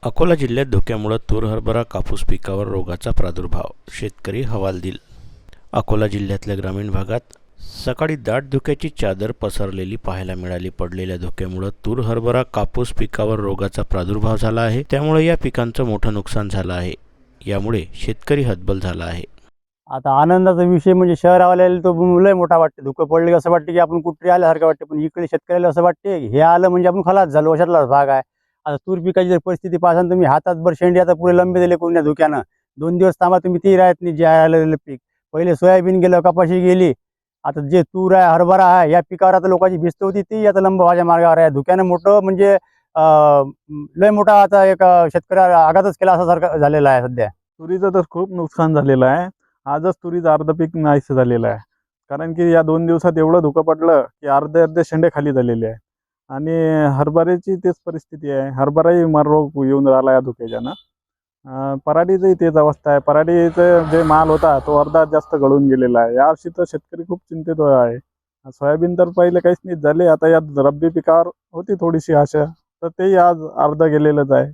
अकोला जिल्ह्यात धुक्यामुळे तूर हरभरा कापूस पिकावर रोगाचा प्रादुर्भाव, शेतकरी हवालदिल. अकोला जिल्ह्यातल्या ग्रामीण भागात सकाळी दाट धुक्याची चादर पसरलेली पाहायला मिळाली. पडलेल्या धुक्यामुळे तूर हरभरा कापूस पिकावर रोगाचा प्रादुर्भाव झाला आहे. त्यामुळे या पिकांचं मोठं नुकसान झालं आहे. यामुळे शेतकरी हतबल झाला आहे. आता आनंदाचा विषय म्हणजे शहरावाल्याला तो लय मोठा वाटते. धुकं पडले असं वाटते की आपण कुठे आल्यासारखं वाटते, पण इकडे शेतकऱ्याला असं वाटते हे आलं म्हणजे आपण खलास झालो, अशातलाच भाग आहे. आता तूर पिकाची जर परिस्थिती पाहसान तुम्ही, हातात भर शेंडी आता पुरे लंबे दिले कोण्या धुक्यानं. 2 दिवस थांबा तुम्ही, ती राहत नाही जे आलेलं पीक. पहिले सोयाबीन गेलं, कपाशी गेली. आता जे तूर आहे, हरभरा आहे, या पिकावर आता लोकांची भिस्त होती ती आता लंब व्हायच्या मार्गावर आहे. धुक्यानं मोठं म्हणजे लय मोठा आता एक शेतकऱ्याला आघातच केला असा सारखं झालेला आहे सध्या. तुरीचं तर खूप नुकसान झालेलं आहे. आजच तुरीचं अर्ध पीक नाहीसं झालेलं आहे. कारण की या 2 दिवसात एवढं धुकं पडलं की अर्धे शेंडे खाली झालेले आहे. आणि हरभऱ्याची तेच परिस्थिती आहे. हरभराही रोग येऊन राहिला या धुक्याच्यानं. पराठीचंही तेच अवस्था आहे. पराठीचं जे माल होता तो अर्धा जास्त गळून गेलेला आहे. यावर्षी तर शेतकरी खूप चिंतित आहे. सोयाबीन तर पहिले काहीच नाही झाले. आता या रब्बी पिकावर होती थोडीशी आशा, तर तेही आज अर्ध गेलेलंच आहे.